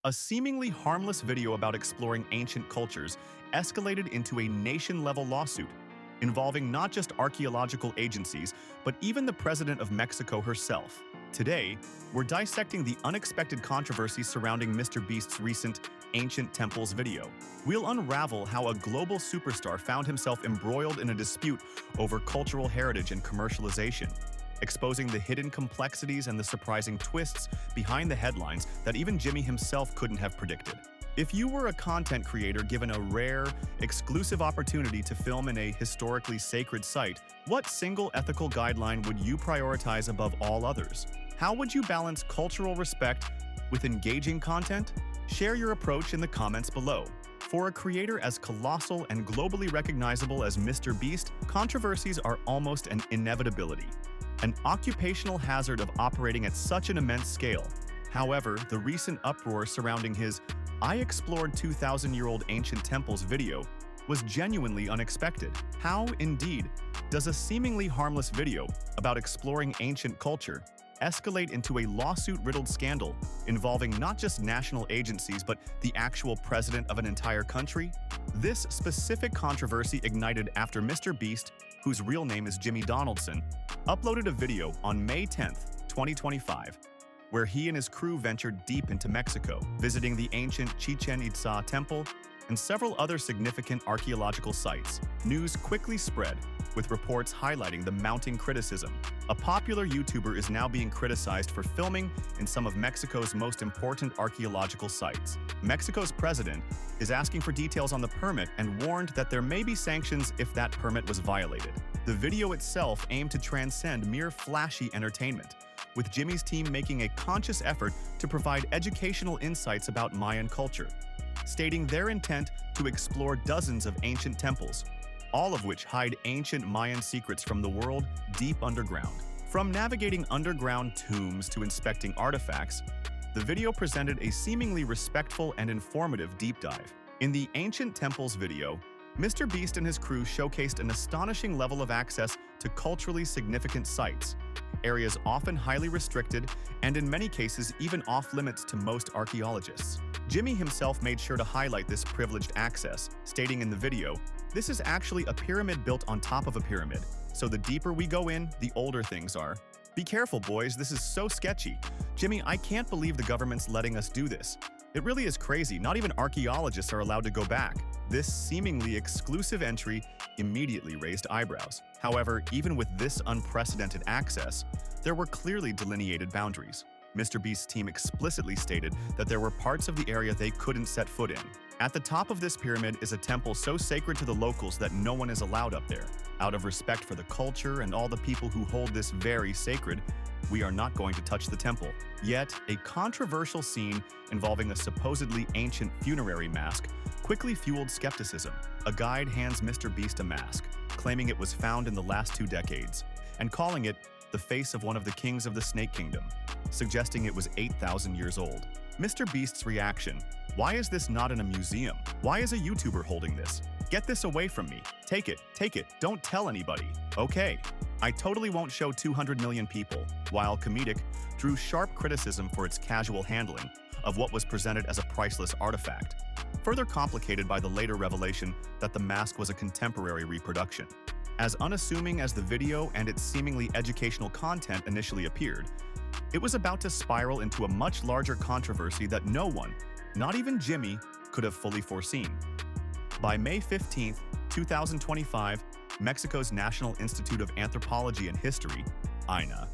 A seemingly harmless video about exploring ancient cultures escalated into a nation-level lawsuit involving not just archaeological agencies, but even the president of Mexico herself. Today, we're dissecting the unexpected controversies surrounding MrBeast's recent Ancient Temples video. We'll unravel how a global superstar found himself embroiled in a dispute over cultural heritage and commercialization, exposing the hidden complexities and the surprising twists behind the headlines that even Jimmy himself couldn't have predicted. If you were a content creator given a rare, exclusive opportunity to film in a historically sacred site, what single ethical guideline would you prioritize above all others? How would you balance cultural respect with engaging content? Share your approach in the comments below. For a creator as colossal and globally recognizable as MrBeast, controversies are almost an inevitability, an occupational hazard of operating at such an immense scale. However, the recent uproar surrounding his "I explored 2,000-year-old ancient temples" video was genuinely unexpected. How, indeed, does a seemingly harmless video about exploring ancient culture escalate into a lawsuit-riddled scandal involving not just national agencies but the actual president of an entire country? This specific controversy ignited after MrBeast, whose real name is Jimmy Donaldson, uploaded a video on May 10, 2025, where he and his crew ventured deep into Mexico, visiting the ancient Chichen Itza temple and several other significant archaeological sites. News quickly spread, with reports highlighting the mounting criticism. A popular YouTuber is now being criticized for filming in some of Mexico's most important archaeological sites. Mexico's president is asking for details on the permit and warned that there may be sanctions if that permit was violated. The video itself aimed to transcend mere flashy entertainment, with Jimmy's team making a conscious effort to provide educational insights about Mayan culture, stating their intent to explore dozens of ancient temples, all of which hide ancient Mayan secrets from the world deep underground. From navigating underground tombs to inspecting artifacts, the video presented a seemingly respectful and informative deep dive. In the Ancient Temples video, MrBeast and his crew showcased an astonishing level of access to culturally significant sites, areas often highly restricted and in many cases even off-limits to most archaeologists. Jimmy himself made sure to highlight this privileged access, stating in the video, "This is actually a pyramid built on top of a pyramid, so the deeper we go in, the older things are. Be careful, boys, this is so sketchy. Jimmy, I can't believe the government's letting us do this. It really is crazy, not even archaeologists are allowed to go back." This seemingly exclusive entry immediately raised eyebrows. However, even with this unprecedented access, there were clearly delineated boundaries. MrBeast's team explicitly stated that there were parts of the area they couldn't set foot in. At the top of this pyramid is a temple so sacred to the locals that no one is allowed up there. Out of respect for the culture and all the people who hold this very sacred, we are not going to touch the temple. Yet, a controversial scene involving a supposedly ancient funerary mask quickly fueled skepticism. A guide hands MrBeast a mask, claiming it was found in the last 2 decades, and calling it the face of one of the kings of the Snake Kingdom, suggesting it was 8,000 years old. MrBeast's reaction: "Why is this not in a museum? Why is a YouTuber holding this? Get this away from me. Take it, don't tell anybody. Okay. I totally won't show 200 million people," while comedic, drew sharp criticism for its casual handling of what was presented as a priceless artifact, further complicated by the later revelation that the mask was a contemporary reproduction. As unassuming as the video and its seemingly educational content initially appeared, it was about to spiral into a much larger controversy that no one, not even Jimmy, could have fully foreseen. By May 15, 2025, Mexico's National Institute of Anthropology and History, INA,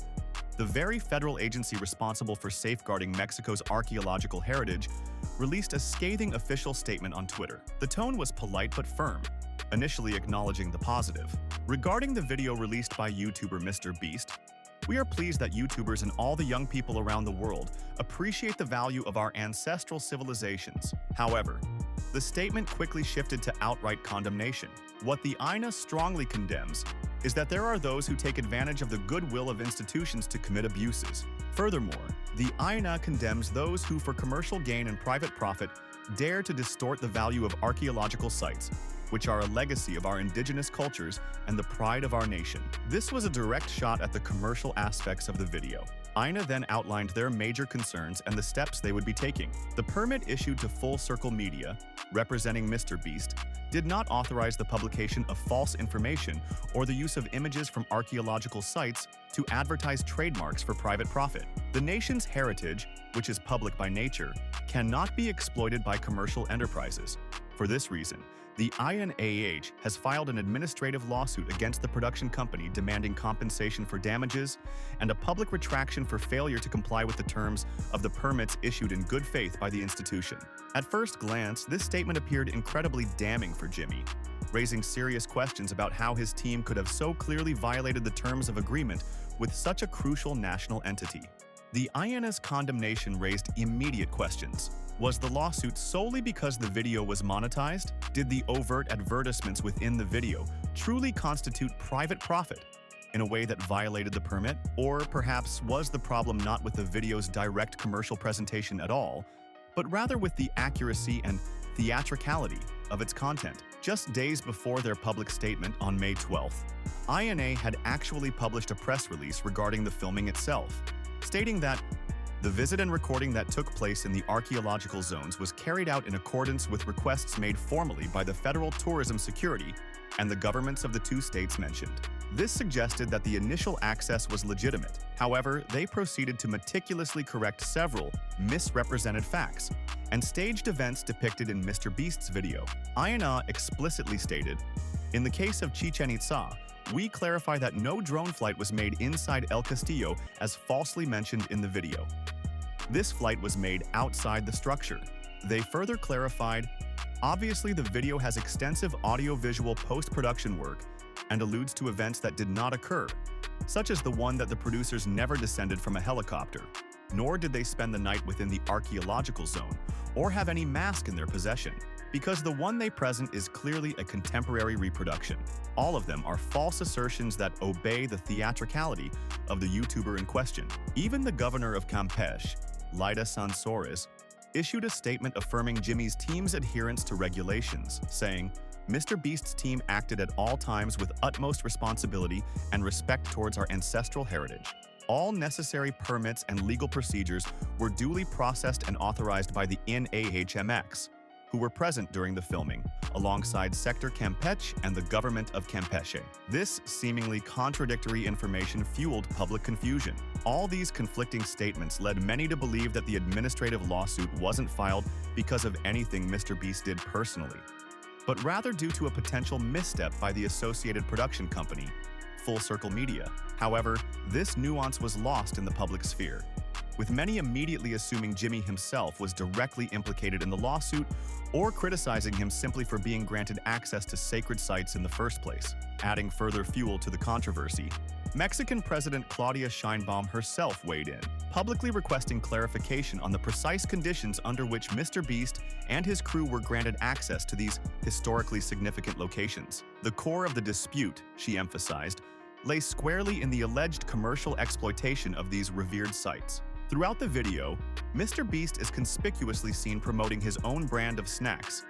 the very federal agency responsible for safeguarding Mexico's archaeological heritage, released a scathing official statement on Twitter. The tone was polite but firm, initially acknowledging the positive. Regarding the video released by YouTuber MrBeast, "We are pleased that YouTubers and all the young people around the world appreciate the value of our ancestral civilizations." However, the statement quickly shifted to outright condemnation. What the INA strongly condemns is that there are those who take advantage of the goodwill of institutions to commit abuses. Furthermore, the INA condemns those who, for commercial gain and private profit, dare to distort the value of archaeological sites, which are a legacy of our indigenous cultures and the pride of our nation. This was a direct shot at the commercial aspects of the video, INA then outlined their major concerns and the steps they would be taking. The permit issued to Full Circle Media, representing MrBeast, did not authorize the publication of false information or the use of images from archaeological sites to advertise trademarks for private profit. The nation's heritage, which is public by nature, cannot be exploited by commercial enterprises. For this reason, the INAH has filed an administrative lawsuit against the production company demanding compensation for damages and a public retraction for failure to comply with the terms of the permits issued in good faith by the institution. At first glance, this statement appeared incredibly damning for Jimmy, raising serious questions about how his team could have so clearly violated the terms of agreement with such a crucial national entity. The INA's condemnation raised immediate questions. Was the lawsuit solely because the video was monetized? Did the overt advertisements within the video truly constitute private profit in a way that violated the permit? Or perhaps was the problem not with the video's direct commercial presentation at all, but rather with the accuracy and theatricality of its content? Just days before their public statement on May 12th, INA had actually published a press release regarding the filming itself, stating that the visit and recording that took place in the archaeological zones was carried out in accordance with requests made formally by the Federal Tourism Security and the governments of the two states mentioned. This suggested that the initial access was legitimate. However, they proceeded to meticulously correct several misrepresented facts and staged events depicted in MrBeast's video. INA explicitly stated, "In the case of Chichen Itza, we clarify that no drone flight was made inside El Castillo as falsely mentioned in the video. This flight was made outside the structure." They further clarified, "Obviously, the video has extensive audio-visual post-production work and alludes to events that did not occur, such as the one that the producers never descended from a helicopter, nor did they spend the night within the archaeological zone or have any mask in their possession, because the one they present is clearly a contemporary reproduction. All of them are false assertions that obey the theatricality of the YouTuber in question." Even the governor of Campeche, Laida Sansores, issued a statement affirming Jimmy's team's adherence to regulations, saying, "MrBeast's team acted at all times with utmost responsibility and respect towards our ancestral heritage. All necessary permits and legal procedures were duly processed and authorized by the INAHMX, who were present during the filming, alongside Sector Campeche and the government of Campeche." This seemingly contradictory information fueled public confusion. All these conflicting statements led many to believe that the administrative lawsuit wasn't filed because of anything MrBeast did personally, but rather due to a potential misstep by the associated production company, Full Circle Media. However, this nuance was lost in the public sphere, with many immediately assuming Jimmy himself was directly implicated in the lawsuit or criticizing him simply for being granted access to sacred sites in the first place. Adding further fuel to the controversy, Mexican President Claudia Sheinbaum herself weighed in, publicly requesting clarification on the precise conditions under which MrBeast and his crew were granted access to these historically significant locations. The core of the dispute, she emphasized, lay squarely in the alleged commercial exploitation of these revered sites. Throughout the video, MrBeast is conspicuously seen promoting his own brand of snacks,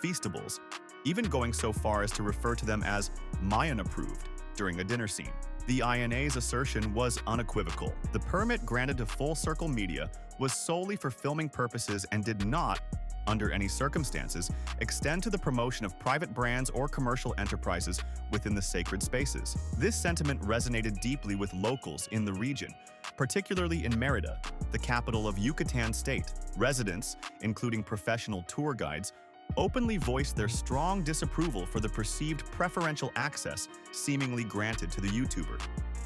Feastables, even going so far as to refer to them as Mayan-approved during a dinner scene. The INA's assertion was unequivocal. The permit granted to Full Circle Media was solely for filming purposes and did not, under any circumstances, extend to the promotion of private brands or commercial enterprises within the sacred spaces. This sentiment resonated deeply with locals in the region, particularly in Mérida, the capital of Yucatan State. Residents, including professional tour guides, openly voiced their strong disapproval for the perceived preferential access seemingly granted to the YouTuber,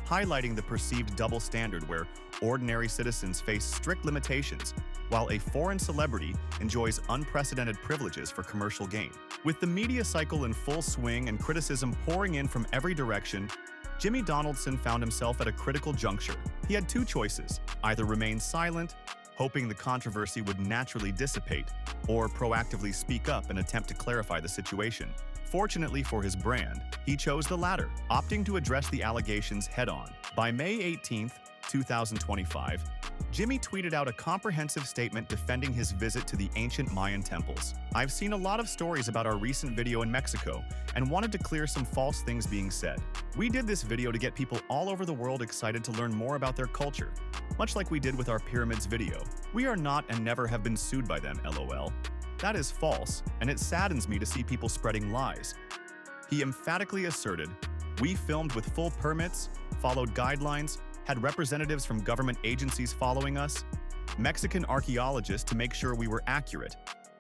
highlighting the perceived double standard where ordinary citizens face strict limitations, while a foreign celebrity enjoys unprecedented privileges for commercial gain. With the media cycle in full swing and criticism pouring in from every direction, Jimmy Donaldson found himself at a critical juncture. He had two choices: either remain silent, hoping the controversy would naturally dissipate, or proactively speak up and attempt to clarify the situation. Fortunately for his brand, he chose the latter, opting to address the allegations head-on. By May 18, 2025, Jimmy tweeted out a comprehensive statement defending his visit to the ancient Mayan temples. "I've seen a lot of stories about our recent video in Mexico and wanted to clear some false things being said. We did this video to get people all over the world excited to learn more about their culture, much like we did with our pyramids video. We are not and never have been sued by them, lol. That is false, and it saddens me to see people spreading lies." He emphatically asserted, "We filmed with full permits, followed guidelines, had representatives from government agencies following us, Mexican archaeologists to make sure we were accurate,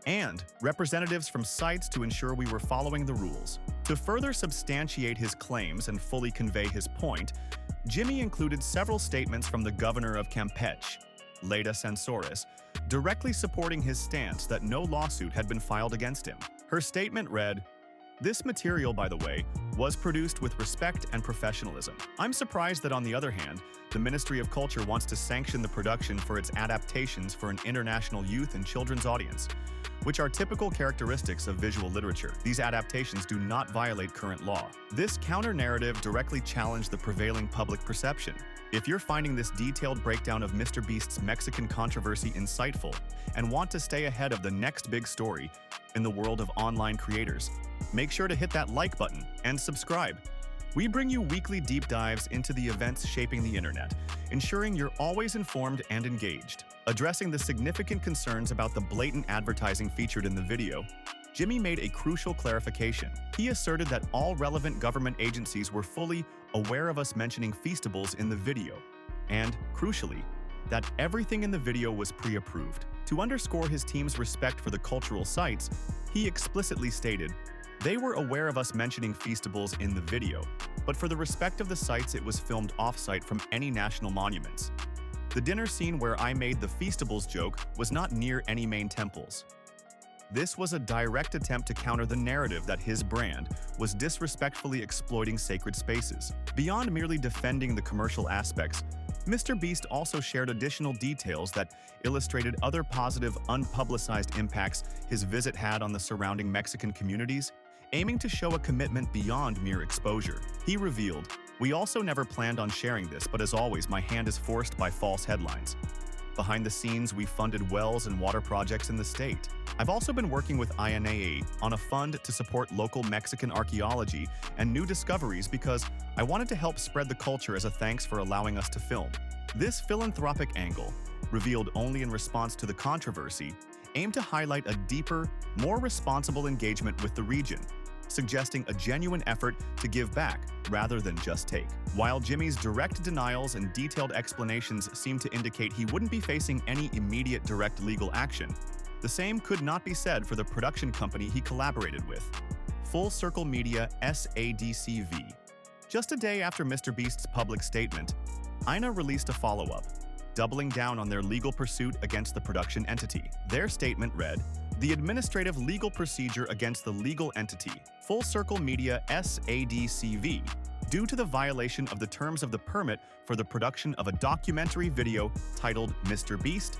and representatives from sites to ensure we were following the rules." To further substantiate his claims and fully convey his point, Jimmy included several statements from the governor of Campeche, Leda Sansores, directly supporting his stance that no lawsuit had been filed against him. Her statement read, "This material, by the way, was produced with respect and professionalism. I'm surprised that, on the other hand, the Ministry of Culture wants to sanction the production for its adaptations for an international youth and children's audience, which are typical characteristics of visual literature. These adaptations do not violate current law." This counter-narrative directly challenged the prevailing public perception. If you're finding this detailed breakdown of MrBeast's Mexican controversy insightful and want to stay ahead of the next big story in the world of online creators, make sure to hit that like button and subscribe. We bring you weekly deep dives into the events shaping the internet, ensuring you're always informed and engaged. Addressing the significant concerns about the blatant advertising featured in the video, Jimmy made a crucial clarification. He asserted that all relevant government agencies were fully aware of us mentioning feastables in the video, and, crucially, that everything in the video was pre-approved. To underscore his team's respect for the cultural sites, he explicitly stated, "They were aware of us mentioning feastables in the video, but for the respect of the sites it was filmed off-site from any national monuments. The dinner scene where I made the feastables joke was not near any main temples." This was a direct attempt to counter the narrative that his brand was disrespectfully exploiting sacred spaces. Beyond merely defending the commercial aspects, MrBeast also shared additional details that illustrated other positive, unpublicized impacts his visit had on the surrounding Mexican communities, aiming to show a commitment beyond mere exposure. He revealed, "We also never planned on sharing this, but as always, my hand is forced by false headlines. Behind the scenes, we funded wells and water projects in the state. I've also been working with INAA on a fund to support local Mexican archaeology and new discoveries because I wanted to help spread the culture as a thanks for allowing us to film." This philanthropic angle, revealed only in response to the controversy, aimed to highlight a deeper, more responsible engagement with the region, suggesting a genuine effort to give back rather than just take. While Jimmy's direct denials and detailed explanations seem to indicate he wouldn't be facing any immediate direct legal action, the same could not be said for the production company he collaborated with, Full Circle Media SADCV. Just a day after MrBeast's public statement, INA released a follow-up, doubling down on their legal pursuit against the production entity. Their statement read, "The administrative legal procedure against the legal entity, Full Circle Media SADCV, due to the violation of the terms of the permit for the production of a documentary video titled MrBeast.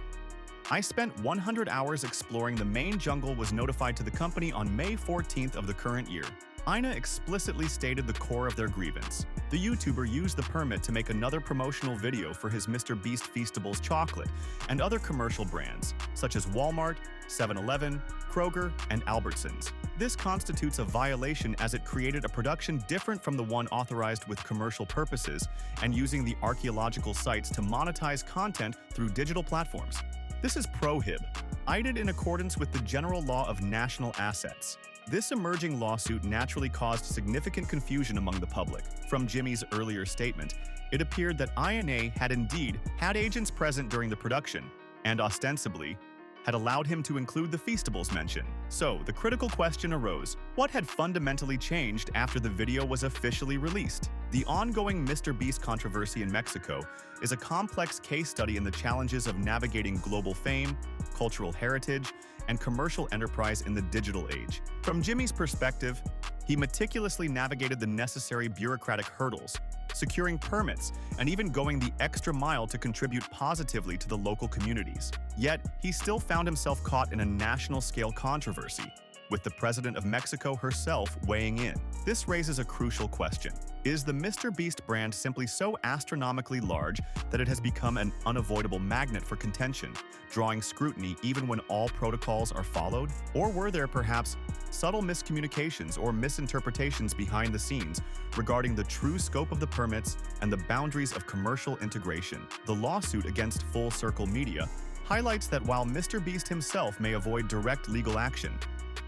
I spent 100 hours exploring the main jungle was notified to the company on May 14th of the current year." INA explicitly stated the core of their grievance. The YouTuber used the permit to make another promotional video for his MrBeast Feastables chocolate and other commercial brands, such as Walmart, 7-Eleven, Kroger, and Albertsons. This constitutes a violation as it created a production different from the one authorized with commercial purposes and using the archaeological sites to monetize content through digital platforms. This is prohib, cited in accordance with the general law of national assets. This emerging lawsuit naturally caused significant confusion among the public. From Jimmy's earlier statement, it appeared that INA had indeed had agents present during the production, and ostensibly had allowed him to include the feastables mention. So, the critical question arose, what had fundamentally changed after the video was officially released? The ongoing MrBeast controversy in Mexico is a complex case study in the challenges of navigating global fame, cultural heritage, and commercial enterprise in the digital age. From Jimmy's perspective, he meticulously navigated the necessary bureaucratic hurdles, securing permits, and even going the extra mile to contribute positively to the local communities. Yet, he still found himself caught in a national-scale controversy, with the President of Mexico herself weighing in. This raises a crucial question. Is the MrBeast brand simply so astronomically large that it has become an unavoidable magnet for contention, drawing scrutiny even when all protocols are followed? Or were there perhaps subtle miscommunications or misinterpretations behind the scenes regarding the true scope of the permits and the boundaries of commercial integration? The lawsuit against Full Circle Media highlights that while MrBeast himself may avoid direct legal action,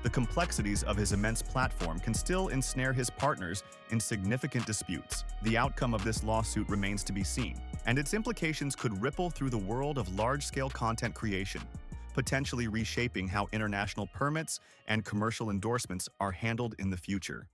the complexities of his immense platform can still ensnare his partners in significant disputes. The outcome of this lawsuit remains to be seen, and its implications could ripple through the world of large-scale content creation, potentially reshaping how international permits and commercial endorsements are handled in the future.